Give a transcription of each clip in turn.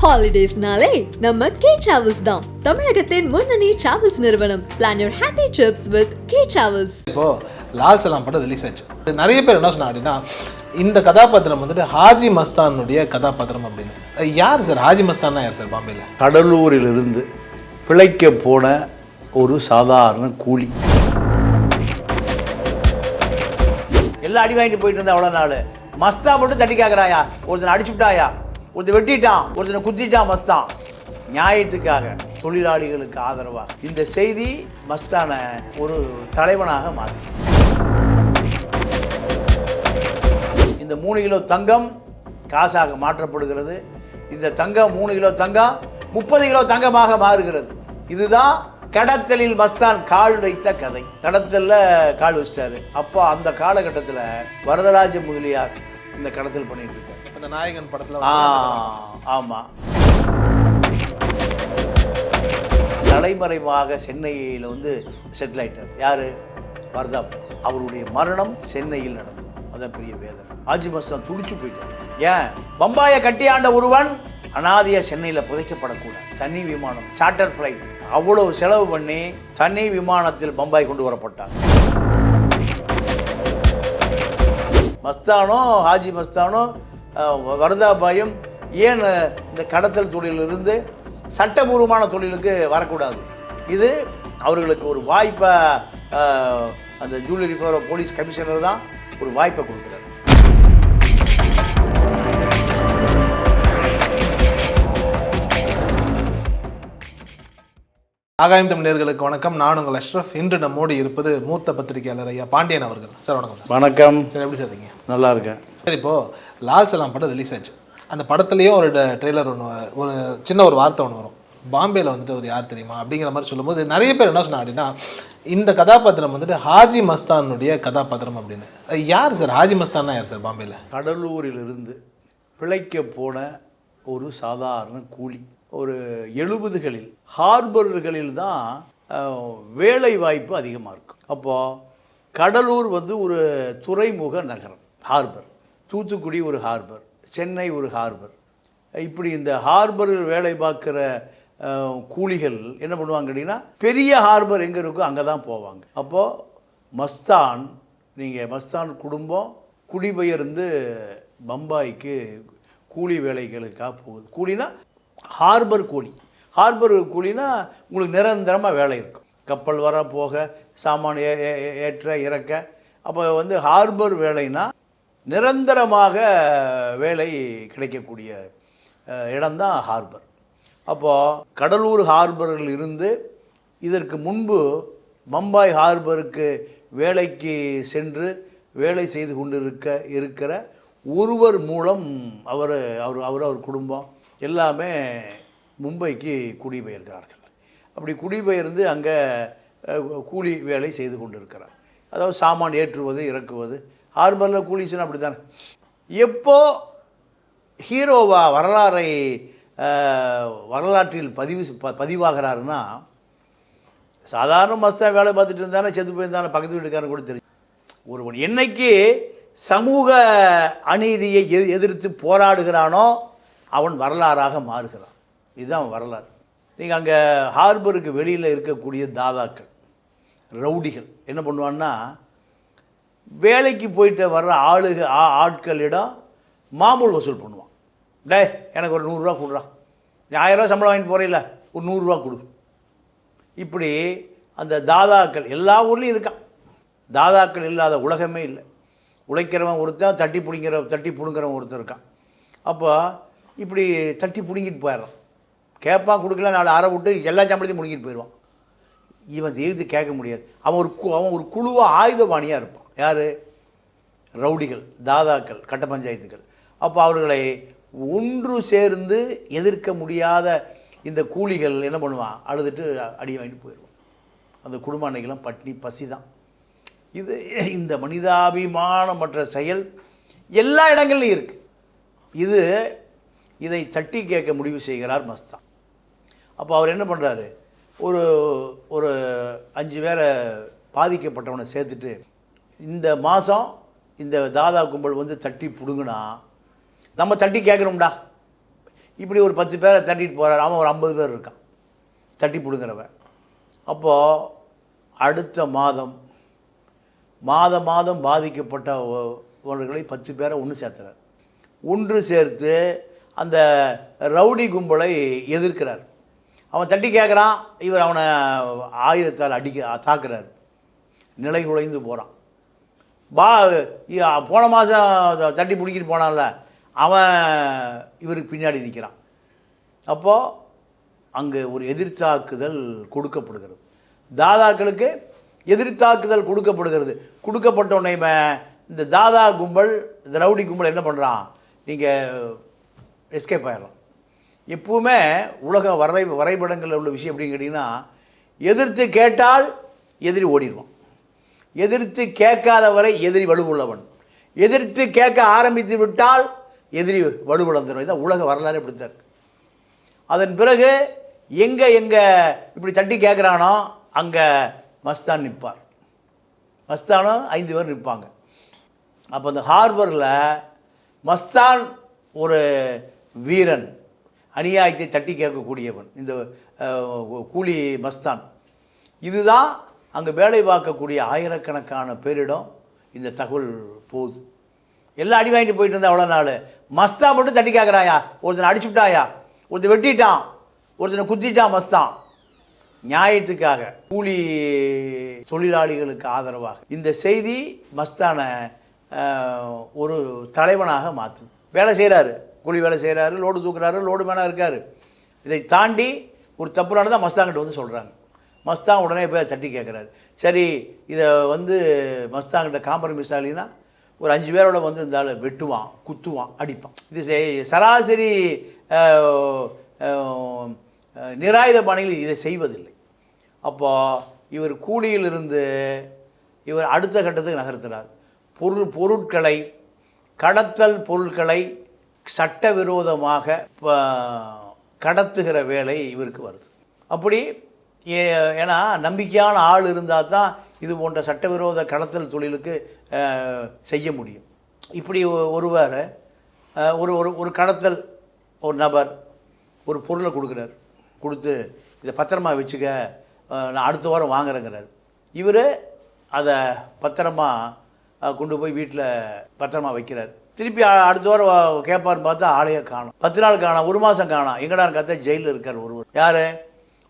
Holidays-நாலே நம்ம K Travels தான். தமிழகத்தின் முன்னணி டிராவல்ஸ் நிறுவனம். Plan your happy trips with K Travels. இப்போ லால் சலாம் படம் ரிலீஸ் ஆச்சு. நிறைய பேர் என்ன சொன்னாங்க அப்படின்னா இந்த கதாபாத்திரம் வந்துட்டு ஹாஜி மஸ்தானுடைய கதாபாத்திரம் அப்படின்னு. யார் சார் ஹாஜி மஸ்தான்னா? யார் சார்? பாம்பேல கடலூரிலிருந்து பிழைக்க போன ஒரு சாதாரண கூலி. எல்லாம் அடி வாங்கிட்டு போயிட்டு இருந்தா அவ்வளோ நாள். மஸ்தா மட்டும் தட்டி கேட்குறாயா, ஒருத்தனை அடிச்சு விட்டாயா, ஒருத்தனை வெட்டிட்டான், ஒருத்தனை குத்திட்டான் மஸ்தான். நியாயத்துக்காக தொழிலாளிகளுக்கு ஆதரவாக இந்த செய்தி மஸ்தானை ஒரு தலைவனாக மாற்றி. இந்த 3 கிலோ தங்கம் காசாக மாற்றப்படுகிறது. இந்த தங்கம் 3 கிலோ தங்கம் 30 கிலோ தங்கமாக மாறுகிறது. இதுதான் கடத்தலில் மஸ்தான் கால் வைத்த கதை. கடத்தலில் கால் வச்சிட்டாரு. அப்போ அந்த காலகட்டத்தில் வரதராஜ முதலியார் இந்த கடத்தல் பண்ணிட்டு இருக்காரு. அந்த நாயகன் படத்தில் ஆமாம். தலைமறைவாக சென்னையில் செட்டில் ஆயிட்டார். யார்? வர்தாப். அவருடைய மரணம் சென்னையில் நடந்தது. அதான் பெரிய வேதனை. ஹாஜி மஸ்தான் துடிச்சு போயிட்டார். ஏன்? பம்பாயை கட்டியாண்ட ஒருவன் அனாதையா சென்னையில் புதைக்கப்படக்கூடாது. தனி விமானம், சார்ட்டர் ஃப்ளைட், அவ்வளவு செலவு பண்ணி தனி விமானத்தில் பம்பாய் கொண்டு வரப்பட்டார். மஸ்தானோ ஹாஜி மஸ்தானோ வரதாபாயும் ஏன் இந்த கடத்தல் தொழிலிருந்து சட்டபூர்வமான தொழிலுக்கு வரக்கூடாது? இது அவர்களுக்கு ஒரு வாய்ப்பை அந்த ஜூலியரி போலீஸ் கமிஷனர் தான் ஒரு வாய்ப்பை கொடுக்குறாரு. ஆகாயம் தமிழர்களுக்கு வணக்கம். நான் உங்கள் அஷ்ரஃப். இன்று நம்மோடு இருப்பது மூத்த பத்திரிகையாளர் ஐயா பாண்டியன் அவர்கள். சார் வணக்கம். வணக்கம் சார், எப்படி சார் இருக்கீங்க? நல்லா இருக்கேன். சார், இப்போது லால் சலாம் படம் ரிலீஸ் ஆச்சு. அந்த படத்துலேயும் ஒரு ட்ரெய்லர் ஒன்று, ஒரு சின்ன ஒரு வார்த்தை ஒன்று வரும். பாம்பேயில் ஒரு யார் தெரியுமா அப்படிங்கிற மாதிரி சொல்லும்போது நிறைய பேர் என்ன சொன்னாங்க அப்படின்னா இந்த கதாபாத்திரம் ஹாஜி மஸ்தானுடைய கதாபாத்திரம் அப்படின்னு. யார் சார் ஹாஜி மஸ்தான்னா? யார் சார்? பாம்பேயில் கடலூரிலிருந்து பிழைக்க போன ஒரு சாதாரண கூலி. ஒரு 70களில் ஹார்பர்களில் தான் வேலை வாய்ப்பு அதிகமாக இருக்கும். அப்போது கடலூர் ஒரு துறைமுக நகரம், ஹார்பர். தூத்துக்குடி ஒரு ஹார்பர், சென்னை ஒரு ஹார்பர். இப்படி இந்த ஹார்பரில் வேலை பார்க்குற கூலிகள் என்ன பண்ணுவாங்க அப்படின்னா பெரிய ஹார்பர் எங்கே இருக்கோ அங்கே தான் போவாங்க. அப்போது மஸ்தான், மஸ்தான் குடும்பம் குடிபெயர்ந்து பம்பாய்க்கு கூலி வேலைகளுக்காக போகுது. கூலினா ஹார்பர் கூலி. ஹார்பர் கூலினா உங்களுக்கு நிரந்தரமாக வேலை இருக்கும். கப்பல் வர போக, சாமான் ஏற்ற இறக்க. அப்போ ஹார்பர் வேலைனா நிரந்தரமாக வேலை கிடைக்கக்கூடிய இடம்தான் ஹார்பர். அப்போது கடலூர் ஹார்பரில் இருந்து இதற்கு முன்பு பம்பாய் ஹார்பருக்கு வேலைக்கு சென்று வேலை செய்து கொண்டு இருக்கிற ஒருவர் மூலம் அவர் குடும்பம் எல்லாமே மும்பைக்கு குடிபெயர்கிறார்கள். அப்படி குடிபெயர்ந்து அங்கே கூலி வேலை செய்து கொண்டு இருக்கிறார். அதாவது சாமான் ஏற்றுவது இறக்குவது. ஹார்பரில் கூலிஸ்னா அப்படி தானே. எப்போ ஹீரோவா வரலாற்றில் பதிவாகிறாருன்னா சாதாரண மஸ்தான் வேலை பார்த்துட்டு இருந்தானே, செத்து போயிருந்தானே, பக்கத்து வீட்டுக்காரன் கூட தெரியும். ஒருவன் என்னைக்கு சமூக அநீதியை எதிர்த்து போராடுகிறானோ அவன் வரலாறாக மாறுகிறான். இதுதான் வரலாறு. நீங்கள் அங்கே ஹார்பருக்கு வெளியில் இருக்கக்கூடிய தாதாக்கள், ரவுடிகள் என்ன பண்ணுவான்னா வேலைக்கு போயிட்டு வர்ற ஆட்களிடம் மாமூல் வசூல் பண்ணுவான். டே, எனக்கு ஒரு 100 ரூபா கொடுறான், நீ 1000 ரூபா சம்பளம் வாங்கிட்டு போகிறீல்ல, ஒரு 100 ரூபா கொடு. இப்படி அந்த தாதாக்கள் எல்லா ஊர்லேயும் இருக்கான். தாதாக்கள் இல்லாத உலகமே இல்லை. உழைக்கிறவன் ஒருத்தன், தட்டி பிடுங்கிறவன் ஒருத்தன் இருக்கான். அப்போ இப்படி தட்டி பிடுங்கிட்டு போயிடுறான். கேட்பான், கொடுக்கல, 4 அரை விட்டு எல்லா சம்பளத்தையும் பிடுங்கிட்டு போயிடுவான். இவன் எதிர்த்து கேட்க முடியாது. அவன் ஒரு குழுவாக ஆயுதபாணியாக இருப்பான். யார்? ரவுடிகள், தாதாக்கள், கட்ட பஞ்சாயத்துகள். அப்போ அவர்களை ஒன்று சேர்ந்து எதிர்க்க முடியாத இந்த கூலிகள் என்ன பண்ணுவான்? அழுதுட்டு அடி வாங்கிட்டு போயிடுவான். அந்த குடும்ப அன்னைக்கெல்லாம் பட்னி பசி தான். இந்த மனிதாபிமானமற்ற செயல் எல்லா இடங்கள்லையும் இருக்குது. இதை தட்டி கேட்க முடிவு செய்கிறார் மஸ்தான். அப்போ அவர் என்ன பண்ணுறாரு? ஒரு 5 பேரை பாதிக்கப்பட்டவனை சேர்த்துட்டு இந்த மாதம் இந்த தாதா கும்பல் தட்டி பிடுங்குனா நம்ம தட்டி கேட்குறோம்டா. இப்படி ஒரு 10 பேரை தட்டிட்டு போகிறார். அவன் ஒரு 50 பேர் இருக்கான் தட்டி பிடுங்கிறவன். அப்போது அடுத்த மாதம் மாதம் பாதிக்கப்பட்டவர்களை 10 பேரை ஒன்று சேர்த்துறார். ஒன்று சேர்த்து அந்த ரவுடி கும்பலை எதிர்க்கிறார். அவன் தட்டி கேட்குறான், இவர் அவனை ஆயுதத்தால் தாக்குறார். நிலை குலைந்து போகிறான். போன மாதம் தட்டி பிடிக்கிட்டு போனான்ல அவன் இவருக்கு பின்னாடி நிற்கிறான். அப்போது அங்கே ஒரு எதிர்த்தாக்குதல் கொடுக்கப்படுகிறது. தாதாக்களுக்கு எதிர்த்தாக்குதல் கொடுக்கப்பட்ட உடனே இந்த தாதா கும்பல், இந்த ரவுடி கும்பல் என்ன பண்ணுறான், நீங்கள் எஸ்கேப் ஆகிடலாம். எப்பவுமே உலக வரைபடங்களில் உள்ள விஷயம் எப்படின்னு கேட்டிங்கன்னா, எதிர்த்து கேட்டால் எதிரி ஓடிடுவான், எதிர்த்து கேட்காத வரை எதிரி வலுவுள்ளவன், எதிர்த்து கேட்க ஆரம்பித்து விட்டால் எதிரி வலுவிழந்துடும். இதான் உலக வரலாறு இப்படித்தான் இருக்கு. அதன் பிறகு எங்கே இப்படி தட்டி கேட்குறானோ அங்கே மஸ்தான் நிற்பார். மஸ்தானும் 5 பேர் நிற்பாங்க. அப்போ அந்த ஹார்பரில் மஸ்தான் ஒரு வீரன், அநியாயத்தை தட்டி கேட்கக்கூடியவன், இந்த கூலி மஸ்தான். இதுதான் அங்கே வேலை பார்க்கக்கூடிய ஆயிரக்கணக்கான பேரிடம் இந்த தகவல் போகுது. எல்லாம் அடி வாங்கிட்டு போயிட்டு இருந்தா அவ்வளோ நாள். மஸ்தான் மட்டும் தட்டி கேட்குறாயா, ஒருத்தனை அடிச்சு விட்டாயா, ஒருத்தன் வெட்டிட்டான், ஒருத்தனை குத்திட்டான். மஸ்தான் நியாயத்துக்காக, கூலி தொழிலாளிகளுக்கு ஆதரவாக இந்த செய்தி மஸ்தானை ஒரு தலைவனாக மாற்று. வேலை செய்கிறாரு, கூலி வேலை செய்கிறாரு, லோடு தூக்குறாரு, லோடு மேனாக இருக்கார். இதை தாண்டி ஒரு தப்பு நடந்தால் மஸ்தாங்கிட்ட வந்து சொல்கிறாங்க. மஸ்தான் உடனே போய் தட்டி கேட்குறாரு. சரி, இதை மஸ்தாங்கிட்ட காம்ப்ரமைஸ் ஆகலைன்னா ஒரு 5 பேரோட இருந்தாலும் வெட்டுவான், குத்துவான், அடிப்பான். இது சராசரி நிராயுத பாணியில் இதை செய்வதில்லை. அப்போது இவர் கூலியிலிருந்து இவர் அடுத்த கட்டத்துக்கு நகர்த்துறார். பொருட்களை கடத்தல் பொருட்களை சட்டவிரோதமாக கடத்துகிற வேலை இவருக்கு வருது. அப்படி ஏன்னா நம்பிக்கையான ஆள் இருந்தால் தான் இது போன்ற சட்டவிரோத கடத்தல் தொழிலுக்கு செய்ய முடியும். இப்படி ஒருவர் ஒரு கடத்தல் ஒரு நபர் ஒரு பொருளை கொடுக்குறார். கொடுத்து இதை பத்திரமா வச்சுக்க, நான் அடுத்த வாரம் வாங்குறேங்கிறார். இவர் அதை பத்திரமா கொண்டு போய் வீட்டில் பத்திரமா வைக்கிறார். திருப்பி அடுத்த வாரம் கேட்பார்னு பார்த்தா ஆளையே காணும். 10 நாள் காணும், 1 மாதம் காணும். எங்கடான்னு பார்த்தா ஜெயிலில் இருக்கார் ஒருவர். யார்?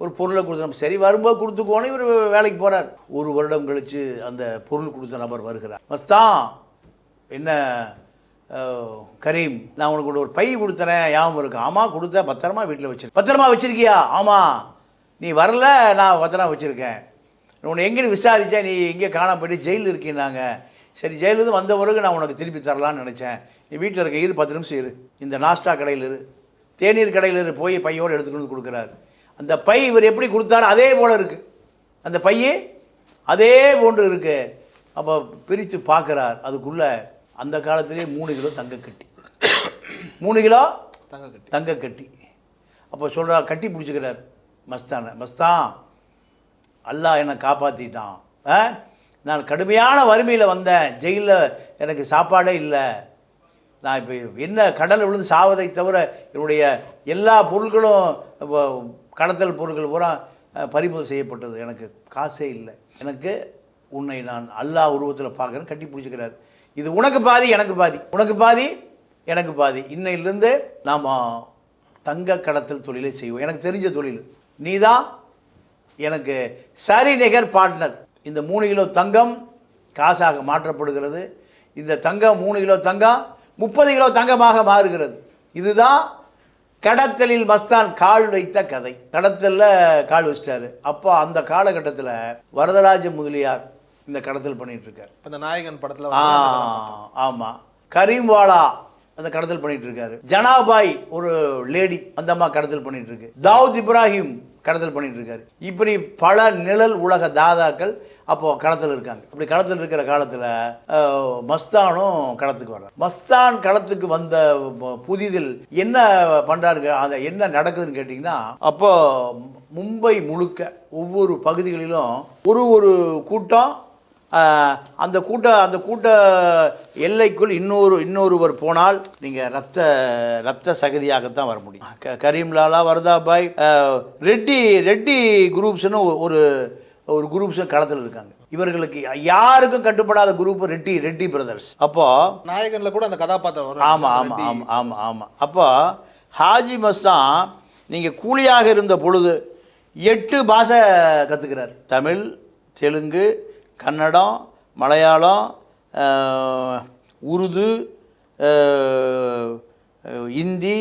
ஒரு பொருளை கொடுத்து சரி வரும்போது கொடுத்துக்கோன்னு இவர் வேலைக்கு போகிறார். 1 வருடம் கழித்து அந்த பொருள் கொடுத்த நபர் வருகிறார். மஸ்தான், என்ன கரீம், நான் உனக்கு ஒரு பை கொடுத்தனேன், ஞாபகம் இருக்கு? ஆமாம் கொடுத்தேன், பத்திரமா வீட்டில் வச்சிருக்கேன். பத்திரமா வச்சுருக்கியா? ஆமாம். நீ வரல, நான் பத்திரமா வச்சுருக்கேன். உன்னை எங்கேன்னு விசாரித்தேன், நீ எங்கே காணாம போய்ட்டு ஜெயிலில் இருக்கீன்னாங்க. சரி, ஜெயிலிருந்து வந்த பிறகு நான் உனக்கு திருப்பி தரலான்னு நினச்சேன். நீ வீட்டில் இருக்க, இரு 10 நிமிஷம் இரு, இந்த நாஸ்டா கடையில் இரு, தேநீர் கடையில் இரு, போய் பையோடு எடுத்துக்கொண்டு வந்து கொடுக்குறாரு. அந்த பை இவர் எப்படி கொடுத்தாரு அதே போல் இருக்குது. அந்த பையே அதே போன்று இருக்குது. அப்போ பிரித்து பார்க்குறார். அதுக்குள்ளே அந்த காலத்திலே 3 கிலோ தங்கக்கட்டி, 3 கிலோ தங்கக்கட்டி. அப்போ சொல்கிறார், கட்டி பிடிச்சிக்கிறார் மஸ்தானை. மஸ்தான், அல்லாஹ் என்னை காப்பாற்றிட்டான். நான் கடுமையான வறுமையில் வந்தேன், ஜெயிலில் எனக்கு சாப்பாடே இல்லை. நான் இப்போ என்ன கடலில் விழுந்து சாவதை தவிர என்னுடைய எல்லா பொருட்களும் கடத்தல் பொருட்கள் பூரா பறிமுதல் செய்யப்பட்டது. எனக்கு காசே இல்லை. எனக்கு உன்னை நான் அல்லாஹ் உருவத்தில் பார்க்குறேன். கட்டி பிடிச்சிக்கிறார். இது உனக்கு பாதி எனக்கு பாதி, உனக்கு பாதி எனக்கு பாதி. இன்னையிலிருந்து நாம் தங்க கடத்தல் தொழிலை செய்வோம். எனக்கு தெரிஞ்ச தொழில், நீ தான் எனக்கு சரி நிகர் பார்ட்னர். இந்த 3 கிலோ தங்கம் காசாக மாற்றப்படுகிறது. இந்த தங்கம் 3 கிலோ தங்கம் 30 கிலோ தங்கமாக மாறுகிறது. இதுதான் கடத்தலில் மஸ்தான் கால் வைத்த கதை. கடத்தலில் கால் வச்சிட்டாரு. அப்போ அந்த காலகட்டத்தில் வரதராஜ முதலியார் இந்த கடத்தல் பண்ணிட்டு இருக்காரு. அந்த நாயகன் படத்தில் ஆமாம், கரீம்வாலா அந்த கடத்தல் பண்ணிட்டு இருக்காரு. ஜனாபாய் ஒரு லேடி, அந்த அம்மா கடத்தல் பண்ணிட்டு இருக்கு. தாவூத் இப்ராஹிம் கடத்தல் பண்ணிட்டு இருக்காரு. இப்படி பல நிழல் உலக தாதாக்கள் அப்போ கடத்தல் இருக்காங்க. அப்படி கடத்தல் இருக்கிற காலத்தில் மஸ்தானும் களத்துக்கு வர்றார். மஸ்தான் களத்துக்கு வந்த புதிதில் என்ன பண்றாரு, அதை என்ன நடக்குதுன்னு கேட்டிங்கன்னா, அப்போ மும்பை முழுக்க ஒவ்வொரு பகுதிகளிலும் ஒரு கூட்டம் அந்த கூட்ட எல்லைக்குள் இன்னொருவர் போனால் நீங்கள் ரத்த சகதியாகத்தான் வர முடியும். கரீம்லாலா, வர்தாபாய், ரெட்டி குரூப்ஸ்னு ஒரு குரூப்ஸும் களத்தில் இருக்காங்க. இவர்களுக்கு யாருக்கும் கட்டுப்படாத குரூப் ரெட்டி பிரதர்ஸ். அப்போ நாயகன்ல கூட அந்த கதாபாத்திரம் வரும். ஆமாம். அப்போ ஹாஜி மஸ்தான் நீங்கள் கூலியாக இருந்த பொழுது 8 பாஷை கற்றுக்கிறார். தமிழ், தெலுங்கு, கன்னடம், மலையாளம், உருது, இந்தி,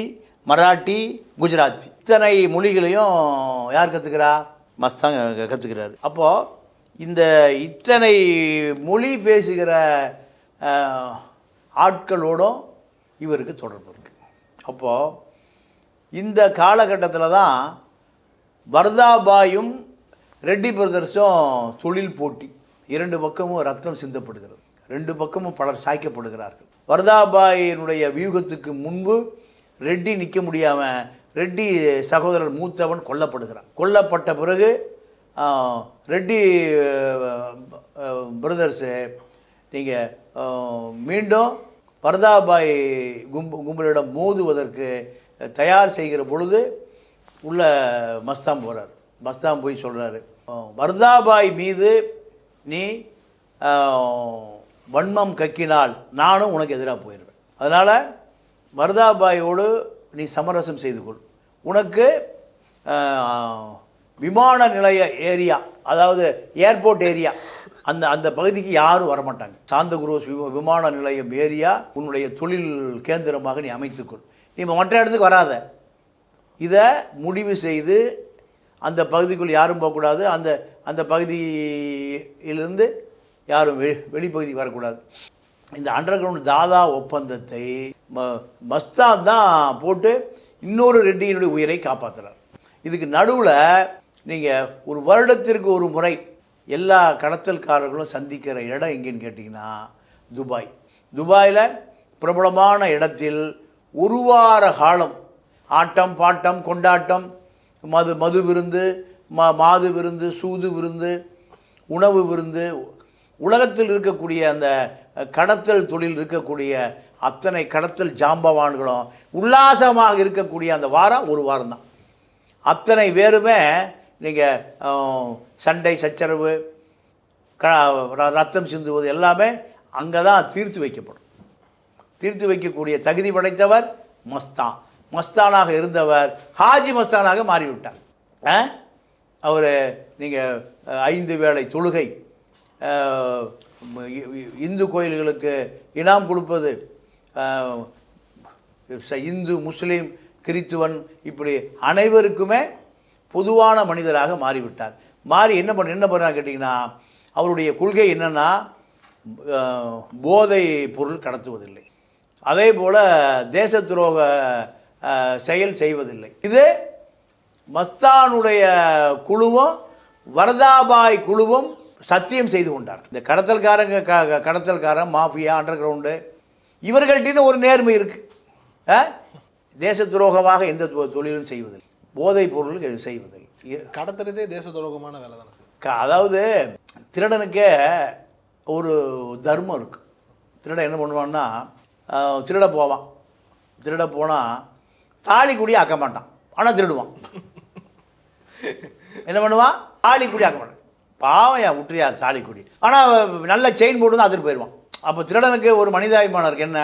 மராட்டி, குஜராத்தி, இத்தனை மொழிகளையும் யார் கற்றுக்கிறா? மஸ்தான் கற்றுக்கிறார். அப்போது இந்த இத்தனை மொழி பேசுகிற ஆட்களோடும் இவருக்கு தொடர்பு இருக்குது. அப்போது இந்த காலகட்டத்தில் தான் வர்தாபாயும் ரெட்டி பிரதர்ஸும் தொழில் போட்டி, 2 பக்கமும் ரத்தம் சிந்தப்படுகிறது, 2 பக்கமும் பலர் சாய்க்கப்படுகிறார்கள். வர்தாபாயினுடைய வியூகத்துக்கு முன்பு ரெட்டி நிற்க முடியாமல் ரெட்டி சகோதரர் மூத்தவன் கொல்லப்படுகிறான். கொல்லப்பட்ட பிறகு ரெட்டி பிரதர்ஸு நீங்கள் மீண்டும் வர்தாபாய் கும்பலிடம் மோதுவதற்கு தயார் செய்கிற பொழுது உள்ள மஸ்தான் போகிறார். மஸ்தான் போய் சொல்கிறாரு, வர்தாபாய் மீது நீ வன்மம் கக்கினால் நானும் உனக்கு எதிராக போயிடுவேன். அதனால் வர்தாபாயோடு நீ சமரசம் செய்து கொள். உனக்கு விமான நிலைய ஏரியா, அதாவது ஏர்போர்ட் ஏரியா, அந்த பகுதிக்கு யாரும் வரமாட்டாங்க. சாந்தகுரோஸ் விமான நிலையம் ஏரியா உன்னுடைய தொழில் கேந்திரமாக நீ அமைத்துக்கொள். நீ மற்ற இடத்துக்கு வராத. இதை முடிவு செய்து அந்த பகுதிக்குள் யாரும் போகக்கூடாது. அந்த பகுதியிலிருந்து யாரும் வெளிப்பகுதிக்கு வரக்கூடாது. இந்த அண்டர் கிரவுண்ட் தாதா ஒப்பந்தத்தை மஸ்தான் தான் போட்டு இன்னொரு ரெட்டியினுடைய உயிரை காப்பாற்றுறார். இதுக்கு நடுவில் நீங்கள் ஒரு வருடத்திற்கு ஒரு முறை எல்லா கடத்தல்காரர்களும் சந்திக்கிற இடம் எங்கேன்னு கேட்டிங்கன்னா துபாயில் பிரபலமான இடத்தில் ஒரு வார காலம் ஆட்டம் பாட்டம் கொண்டாட்டம், மது விருந்து, மாது விருந்து, சூது விருந்து, உணவு விருந்து, உலகத்தில் இருக்கக்கூடிய அந்த கடத்தல் தொழில் இருக்கக்கூடிய அத்தனை கடத்தல் ஜாம்பவான்களும் உல்லாசமாக இருக்கக்கூடிய அந்த வாரம் ஒரு வாரம் தான். அத்தனை பேருமே நீங்கள் சண்டை சச்சரவு, ரத்தம் சிந்துவது எல்லாமே அங்கே தான் தீர்த்து வைக்கப்படும். தீர்த்து வைக்கக்கூடிய தகுதி படைத்தவர் மஸ்தானாக இருந்தவர் ஹாஜி மஸ்தானாக மாறிவிட்டார். அவர் நீங்கள் 5 வேளை தொழுகை, இந்து கோயில்களுக்கு இனாம் கொடுப்பது, இந்து முஸ்லீம் கிறித்துவன் இப்படி அனைவருக்குமே பொதுவான மனிதராக மாறிவிட்டார். மாறி என்ன பண்ணுறாங்க கேட்டிங்கன்னா, அவருடைய கொள்கை என்னென்னா போதை பொருள் கடத்துவதில்லை, அதே போல் தேச துரோக செயல் செய்வதில்லை. இது மஸ்தானுடைய குழுவும் வர்தாபாய் குழுவும் சத்தியம் செய்து கொண்டார். இந்த கடத்தல்காரன் மாஃபியா, அண்டர் கிரவுண்டு, இவர்கள்ட்டின்னு ஒரு நேர்மை இருக்குது. தேச துரோகமாக எந்த தொழிலும் செய்வதில்லை, போதைப் பொருள் செய்வதில்லை. கடத்துறதே தேச துரோகமான வேலை தானே சார். அதாவது திருடனுக்கே ஒரு தர்மம் இருக்குது. திருடன் என்ன பண்ணுவான்னா, திருட போனால் தாலி கூடி ஆக்க மாட்டான், ஆனால் திருடுவான். என்ன பண்ணுவான்? தாலி கூடி ஆக்க மாட்டான். பாவம், ஏன் விட்டுறியா தாலி கூடி, ஆனால் நல்ல செயின் போட்டு தான் அதில் போயிடுவான். அப்போ திருடனுக்கு ஒரு மனிதாபிமானம் இருக்குது. என்ன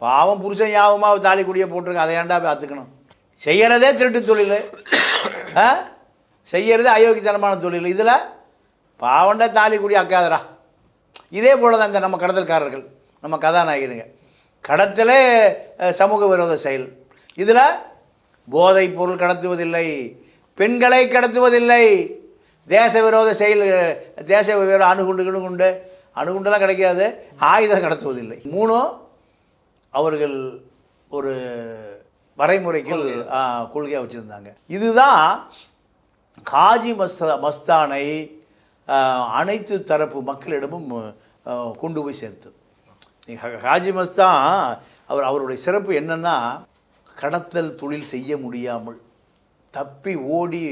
பாவம், புருஷன் யாவமாக தாலி கூடியை போட்டிருக்கு, அதை ஏன்டா போய் அத்துக்கணும்? செய்கிறதே திருட்டு தொழில், செய்கிறதே அயோக்கியத்தனமான தொழில், இதில் பாவண்டா தாலி கூடி ஆக்காதரா. இதே போல் தான் இந்த நம்ம கடத்தல்காரர்கள், நம்ம கதாநாயகனுங்க. கடத்தலே சமூக விரோத செயல். இதில் போதைப் பொருள் கடத்துவதில்லை, பெண்களை கடத்துவதில்லை, தேச விரோத செயல், தேச விரோத அணுகுண்டெல்லாம் கிடைக்காது, ஆயுதம் கடத்துவதில்லை. 3 அவர்கள் ஒரு வரைமுறைக்கு கொள்கையாக வச்சுருந்தாங்க. இதுதான் ஹாஜி மஸ்தானை அனைத்து தரப்பு மக்களிடமும் கொண்டு போய் சேர்த்தது. ஹாஜி மஸ்தான் அவருடைய சிறப்பு என்னென்னா, கடத்தல் தொழில் செய்ய முடியாமல் தப்பி ஓடி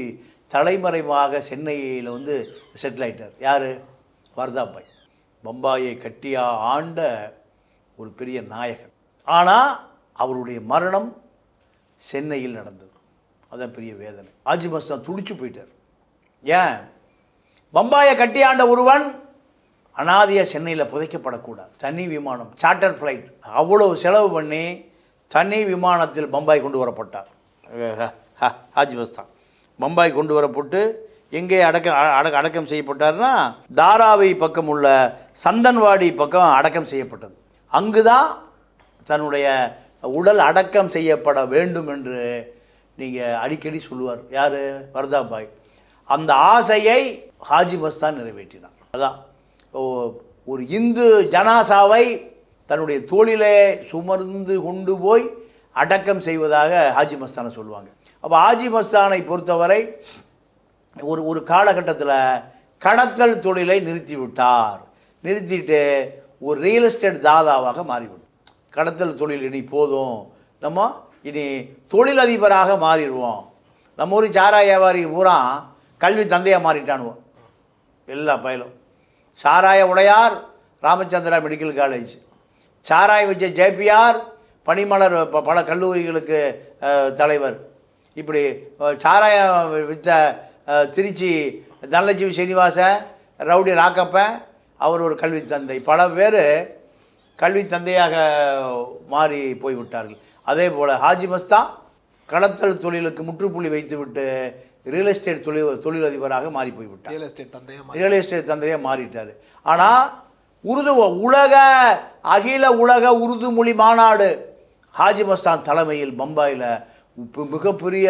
தலைமறைவாக சென்னையில் செட்டில் ஆகிட்டார். யார்? வர்தாபாய். பம்பாயை கட்டியா ஆண்ட ஒரு பெரிய நாயகன். ஆனால் அவருடைய மரணம் சென்னையில் நடந்தது. அதான் பெரிய வேதனை. ஹாஜி மஸ்தான் துடிச்சு போயிட்டார். ஏன்? பம்பாயை கட்டியாண்ட ஒருவன் அனாதையாக சென்னையில் புதைக்கப்படக்கூடாது. தனி விமானம், சார்ட்டர் ஃப்ளைட், அவ்வளோ செலவு பண்ணி தனி விமானத்தில் பம்பாய் கொண்டு வரப்பட்டார் ஹாஜி மஸ்தான். பம்பாய் கொண்டு வரப்பட்டு எங்கே அடக்கம் செய்யப்பட்டார்னா, தாராவி பக்கம் உள்ள சந்தன்வாடி பக்கம் அடக்கம் செய்யப்பட்டது. அங்கு தான் தன்னுடைய உடல் அடக்கம் செய்யப்பட வேண்டும் என்று நீங்கள் அடிக்கடி சொல்லுவார். யார்? வர்தாபாய். அந்த ஆசையை ஹாஜி மஸ்தான் நிறைவேற்றினார். அதான் ஒரு இந்து ஜனாசாவை தன்னுடைய தோளிலே சுமர்ந்து கொண்டு போய் அடக்கம் செய்வதாக ஹாஜி மஸ்தானை சொல்லுவாங்க. அப்போ ஹாஜி மஸ்தானை பொறுத்தவரை ஒரு காலகட்டத்தில் கடத்தல் தொழிலை நிறுத்திவிட்டார். நிறுத்திட்டு ஒரு ரியல் எஸ்டேட் தாதாவாக மாறிவிடும். கடத்தல் தொழில் இனி போதும், நம்ம இனி தொழிலதிபராக மாறிடுவோம். நம்ம ஊர் சாராய வியாபாரி பூரா கல்வி தந்தையாக மாறிட்டானுவோம். எல்லா பயிலும் சாராய உடையார் ராமச்சந்திரா மெடிக்கல் காலேஜ், சாராய வச்ச ஜேபிஆர் பனிமலர் பல கல்லூரிகளுக்கு தலைவர். இப்படி சாராயம் விற்ற திருச்சி தனலட்சுமி சீனிவாச, ரவுடி ராக்கப்பன், அவர் ஒரு கல்வி தந்தை. பல பேர் கல்வி தந்தையாக மாறி போய்விட்டார்கள். அதே போல் ஹாஜி மஸ்தான் கடத்தல் தொழிலுக்கு முற்றுப்புள்ளி வைத்துவிட்டு ரியல் எஸ்டேட் தொழிலதிபராக மாறி போய்விட்டார். ரியல் எஸ்டேட் தந்தையாக மாறிட்டார். ஆனால் அகில உலக உருது மொழி மாநாடு ஹாஜி மஸ்தான் தலைமையில் பம்பாயில் மிகப்பெரிய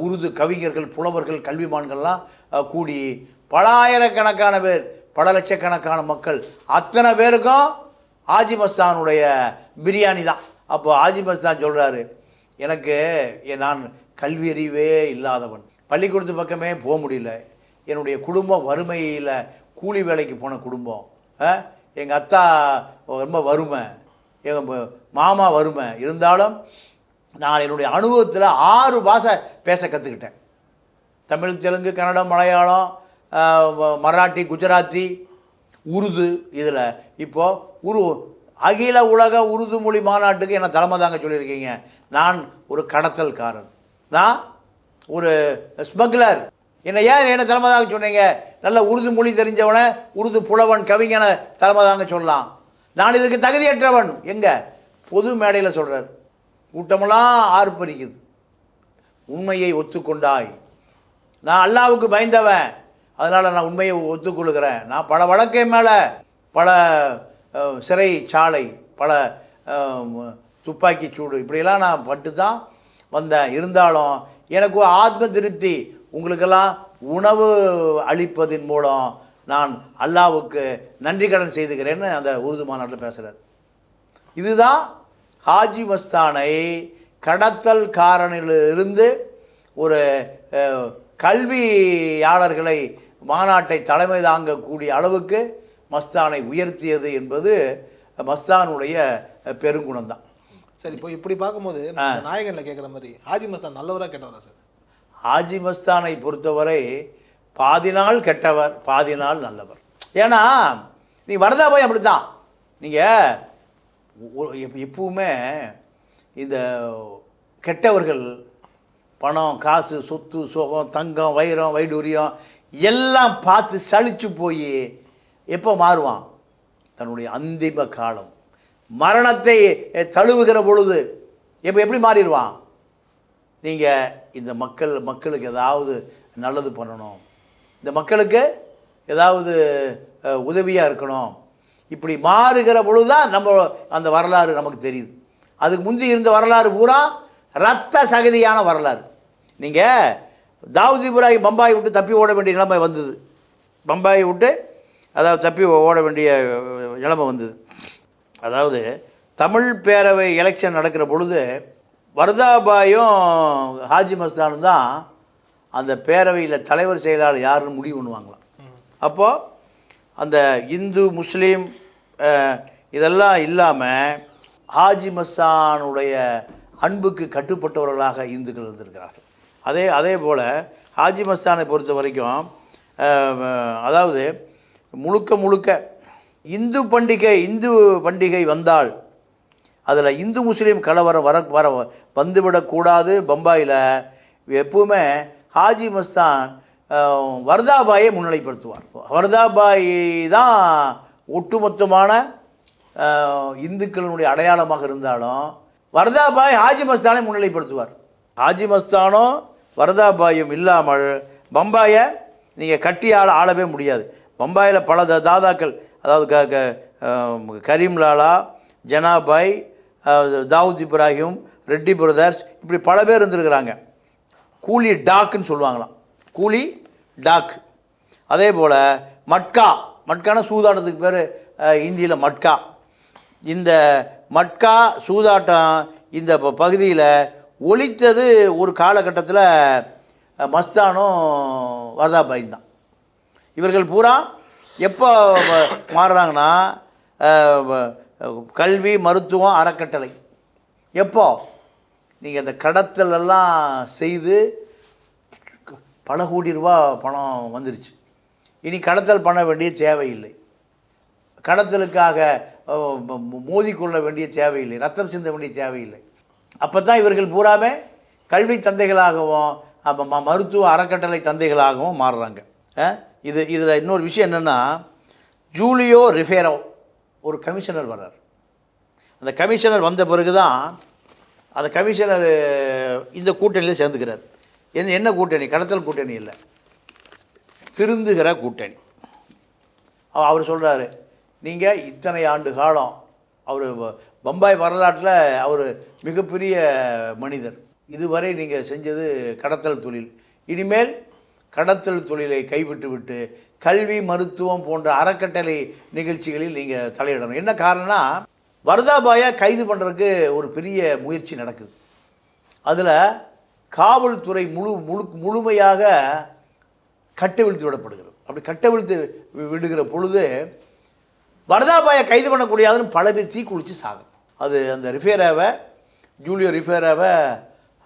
உருது கவிஞர்கள், புலவர்கள், கல்விமான்கள்லாம் கூடி பல ஆயிரக்கணக்கான பேர், பல லட்சக்கணக்கான மக்கள், அத்தனை பேருக்கும் ஹாஜி மஸ்தானுடைய பிரியாணி தான். அப்போ ஹாஜி மஸ்தான் சொல்கிறாரு, எனக்கு நான் கல்வி அறிவே இல்லாதவன், பள்ளிக்கூடத்து பக்கமே போக முடியல, என்னுடைய குடும்பம் வறுமையில் கூலி வேலைக்கு போன குடும்பம், எங்கள் அத்தா ரொம்ப வறுமை, எங்கள் மாமா வறுமை, இருந்தாலும் நான் என்னுடைய அனுபவத்தில் 6 பாஷை பேச கற்றுக்கிட்டேன். தமிழ், தெலுங்கு, கன்னடம், மலையாளம், மராட்டி, குஜராத்தி, உருது. இதில் இப்போது அகில உலக உருது மொழி மாநாட்டுக்கு என்ன தலைமை தாங்க சொல்லியிருக்கீங்க. நான் ஒரு கடத்தல்காரன், நான் ஒரு ஸ்மக்லர், என்ன தலைமை தாங்க சொன்னீங்க. நல்ல உருது மொழி தெரிஞ்சவனை, உருது புலவன், கவிஞனை தலைமை தாங்க சொல்லலாம். நான் இதுக்கு தகுதியற்றவன். எங்கே? பொது மேடையில் சொல்கிறார். கூட்டமெல்லாம் ஆர்ப்பரிக்குது. உண்மையை ஒத்துக்கொண்டாய், நான் அல்லாவுக்கு பயந்தவன், அதனால் நான் உண்மையை ஒத்துக்கொள்கிறேன். நான் பல வழக்கை மேலே, பல சிறைச்சாலை, பல துப்பாக்கி சூடு, இப்படியெல்லாம் நான் பட்டு தான் வந்தேன். இருந்தாலும் எனக்கு ஆத்ம திருப்தி, உங்களுக்கெல்லாம் உணவு அளிப்பதின் மூலம் நான் அல்லாவுக்கு நன்றி கடன் செய்துக்கிறேன்னு அந்த உருது மாநாட்டில் பேசுகிறார். இதுதான் ஹாஜி மஸ்தானை கடத்தல்காரனிலிருந்து ஒரு கல்வியாளர்களை மாநாட்டை தலைமை தாங்கக்கூடிய அளவுக்கு மஸ்தானை உயர்த்தியது என்பது மஸ்தானுடைய பெருங்குணம் தான். சரி, இப்போ இப்படி பார்க்கும்போது நாயகனில் கேட்குற மாதிரி ஹாஜி மஸ்தான் நல்லவராக கெட்டவரா சார்? ஹாஜி மஸ்தானை பொறுத்தவரை பாதி நாள் கெட்டவர், பாதி நாள் நல்லவர். ஏன்னா நீ வரதாபாய் அப்படி தான். நீங்கள் எப்பவுமே இந்த கெட்டவர்கள் பணம், காசு, சொத்து, சுகம், தங்கம், வைரம், வைடூரியம் எல்லாம் பார்த்து சலிச்சு போய் எப்போ மாறுவான்? தன்னுடைய அந்திம காலம், மரணத்தை தழுவுகிற பொழுது எப்படி மாறிடுவான்? நீங்கள் இந்த மக்களுக்கு ஏதாவது நல்லது பண்ணணும், இந்த மக்களுக்கு ஏதாவது உதவியாக இருக்கணும், இப்படி மாறுகிற பொழுது தான் நம்ம அந்த வரலாறு நமக்கு தெரியுது. அதுக்கு முந்தி இருந்த வரலாறு பூரா இரத்த சகதியான வரலாறு. நீங்கள் தாவூத் இப்ராஹிம் பம்பாயை விட்டு தப்பி ஓட வேண்டிய நிலைமை வந்தது. பம்பாயை விட்டு தப்பி ஓட வேண்டிய நிலைமை வந்தது. அதாவது தமிழ் பேரவை எலெக்ஷன் நடக்கிற பொழுது வர்தாபாயும் ஹாஜி மஸ்தானும் தான் அந்த பேரவையில் தலைவர் செயலாளர் யாருன்னு முடிவு பண்ணுவாங்களாம். அப்போது அந்த இந்து, முஸ்லீம் இதெல்லாம் இல்லாமல் ஹாஜி மஸ்தானுடைய அன்புக்கு கட்டுப்பட்டவர்களாக இந்துக்கள் இருந்திருக்கிறார்கள். அதே போல் ஹாஜி மஸ்தானை பொறுத்த வரைக்கும் அதாவது முழுக்க இந்து பண்டிகை வந்தால் அதில் இந்து முஸ்லீம் கலவரம் வர வந்துவிடக்கூடாது. பம்பாயில் எப்பவுமே ஹாஜி மஸ்தான் வர்தாபாயை முன்னிலைப்படுத்துவார். வர்தாபாய் தான் ஒட்டுமொத்தமான இந்துக்களினுடைய அடையாளமாக இருந்தாலும் வர்தாபாய் ஹாஜி மஸ்தானை முன்னிலைப்படுத்துவார். ஹாஜி மஸ்தானோ வர்தாபாயும் இல்லாமல் பம்பாயை நீங்கள் கட்டி ஆளவே முடியாது. பம்பாயில் பல தாதாக்கள், அதாவது கரீம்லாலா, ஜனாபாய், தாவூத் இப்ராஹிம், ரெட்டி பிரதர்ஸ், இப்படி பல பேர் இருந்திருக்கிறாங்க. கூலி டாக்குன்னு சொல்லுவாங்களாம், கூலி டாக். அதே போல் மட்கான சூதாட்டத்துக்கு பேர் இந்தியில் மட்கா. இந்த மட்கா சூதாட்டம் இந்த பகுதியில் ஒழித்தது ஒரு காலகட்டத்தில் மஸ்தானும் வர்தாபாயும் தான். இவர்கள் பூரா எப்போ மாறுறாங்கன்னா கல்வி, மருத்துவம், அறக்கட்டளை. எப்போ நீங்கள் இந்த கடத்தலெல்லாம் செய்து பல கோடி ரூபா பணம் வந்துருச்சு, இனி கடத்தல் பண்ண வேண்டிய தேவையில்லை, கடத்தலுக்காக மோதிக்கொள்ள வேண்டிய தேவையில்லை, ரத்தம் சிந்த வேண்டிய தேவையில்லை. அப்போ தான் இவர்கள் பூராமே கல்வி தந்தைகளாகவும் மருத்துவ அறக்கட்டளை தந்தைகளாகவும் மாறுறாங்க. இதில் இன்னொரு விஷயம் என்னென்னா, ஜூலியோ ரிஃபேரோ ஒரு கமிஷனர் வர்றார். அந்த கமிஷனர் வந்த பிறகு தான் அந்த கமிஷனர் இந்த கூட்டணியில் சேர்ந்துக்கிறார். என்ன கூட்டணி? கடத்தல் கூட்டணி இல்லை, திருந்துகிற கூட்டணி. அவர் சொல்கிறாரு, நீங்கள் இத்தனை ஆண்டு காலம், அவர் பம்பாய் வரலாற்றில் அவர் மிகப்பெரிய மனிதர், இதுவரை நீங்கள் செஞ்சது கடத்தல் தொழில், இனிமேல் கடத்தல் தொழிலை கைவிட்டு விட்டு கல்வி, மருத்துவம் போன்ற அறக்கட்டளை நிகழ்ச்சிகளில் நீங்கள் தலையிடணும். என்ன காரணம்னா, வர்தாபாயை கைது பண்ணுறதுக்கு ஒரு பெரிய முயற்சி நடக்குது. அதில் காவல்துறை முழுமையாக கட்டவிழ்த்து விடப்படுகிறது. அப்படி கட்டவிழ்த்து விடுகிற பொழுது வர்தாபாயை கைது பண்ணக்கூடியாதுன்னு பல பேர் தீக்குளிச்சு சாகும். அது அந்த ஜூலியோ ரிஃபேராவை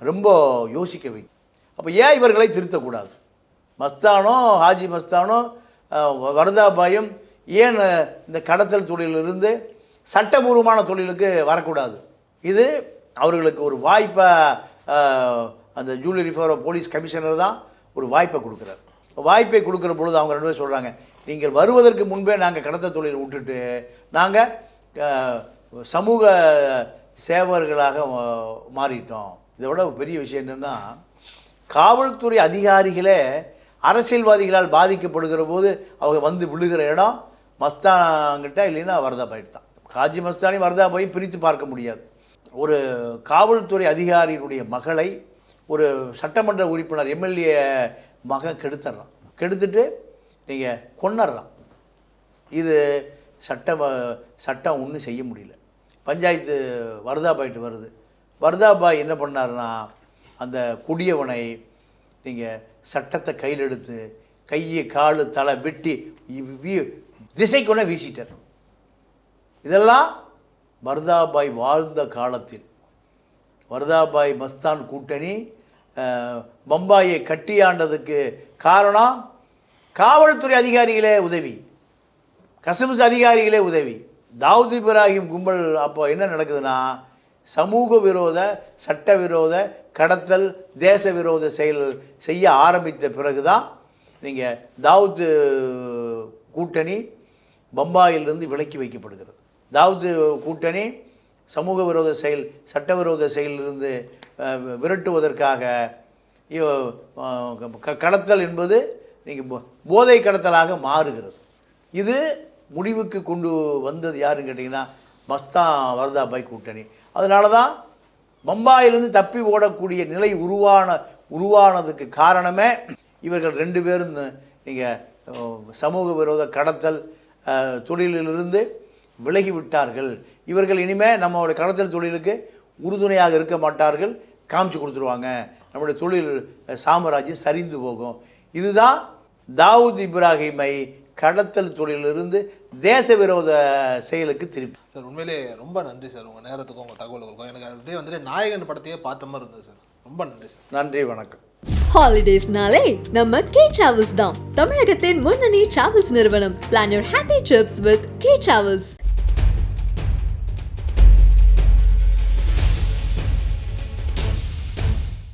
ரொம்ப யோசிக்க வைக்கும். அப்போ ஏன் இவர்களை திருத்தக்கூடாது? ஹாஜி மஸ்தானோ வர்தாபாயும் ஏன் இந்த கடத்தல் தொழிலிருந்து சட்டபூர்வமான தொழிலுக்கு வரக்கூடாது? இது அவர்களுக்கு ஒரு வாய்ப்பை அந்த ஜூலியோ ரிஃபேரோ போலீஸ் கமிஷனர் தான் ஒரு வாய்ப்பை கொடுக்குறார். வாய்ப்பை கொடுக்குற பொழுது அவங்க ரெண்டு பேரும் சொல்கிறாங்க, நீங்கள் வருவதற்கு முன்பே நாங்கள் கடத்தல் தொழிலை விட்டுட்டு நாங்கள் சமூக சேவர்களாக மாறிட்டோம். இதை விட பெரிய விஷயம் என்னென்னா, காவல்துறை அதிகாரிகளே அரசியல்வாதிகளால் பாதிக்கப்படுகிற போது அவங்க வந்து விழுகிற இடம் மஸ்தான்கிட்ட, இல்லைன்னா வர்தாபாய் தான். ஹாஜி மஸ்தானி வர்தாபாயை பிரித்து பார்க்க முடியாது. ஒரு காவல்துறை அதிகாரியினுடைய மகளை ஒரு சட்டமன்ற உறுப்பினர் எம்எல்ஏ மகன் கெடுத்துட்டு நீங்கள் கொன்னறான். இது சட்டம் ஒன்றும் செய்ய முடியல. பஞ்சாயத்து வர்தாபாய்ட்டு வருது. வர்தாபாய் என்ன பண்ணார்னா, அந்த குடியவனை நீங்கள் சட்டத்தை கையில் எடுத்து கையை காலு தலை வெட்டி திசைக்கொண்டே வீசிட்டார். இதெல்லாம் வர்தாபாய் வாழ்ந்த காலத்தில். வர்தாபாய் மஸ்தான் கூட்டணி பம்பாயை கட்டியாண்டதுக்கு காரணம் காவல்துறை அதிகாரிகளே உதவி, கஸ்டம்ஸ் அதிகாரிகளே உதவி. தாவூத் இப்ராஹிம் கும்பல் அப்போ என்ன நடக்குதுன்னா, சமூக விரோத, சட்டவிரோத கடத்தல், தேச விரோத செயல் செய்ய ஆரம்பித்த பிறகு தான் நீங்கள் தாவூத் கூட்டணி பம்பாயிலிருந்து விலக்கி வைக்கப்படுகிறது. தாவூத் கூட்டணி சமூக விரோத செயல், சட்டவிரோத செயலிலிருந்து விரட்டுவதற்காக கடத்தல் என்பது நீங்கள் போதை கடத்தலாக மாறுகிறது. இது முடிவுக்கு கொண்டு வந்தது யாருன்னு கேட்டிங்கன்னா மஸ்தான் வர்தாபாய் கூட்டணி. அதனால தான் பம்பாயிலிருந்து தப்பி ஓடக்கூடிய நிலை உருவானதுக்கு காரணமே இவர்கள் ரெண்டு பேரும். நீங்கள் சமூக விரோத கடத்தல் தொழிலிலிருந்து விலகிவிட்டார்கள். இவர்கள் இனிமேல் நம்மளுடைய கடத்தல் தொழிலுக்கு உறுதுணையாக இருக்க மாட்டார்கள், காமிச்சு கொடுத்துருவாங்க, நம்முடைய தொழில் சாம்ராஜ்யம் சரிந்து போகும். இதுதான் தாவூத் இப்ராஹிமை கடத்தல் தொழிலிருந்து தேச விரோத செயலுக்கு திருப்பி. சார் உண்மையிலே ரொம்ப நன்றி சார், உங்கள் நேரத்துக்கும் உங்கள் தகவலுக்கும். எனக்கு அப்படியே வந்துட்டு நாயகன் படத்தையே பார்த்த மாதிரி இருந்தது சார். ரொம்ப நன்றி சார். நன்றி, வணக்கம். ஹாலிடேஸ்னாலே நம்ம கே டிராவல்ஸ் தான் தமிழகத்தின் முன்னணி டிராவல்ஸ் நிறுவனம். Plan your happy trips with K Travels.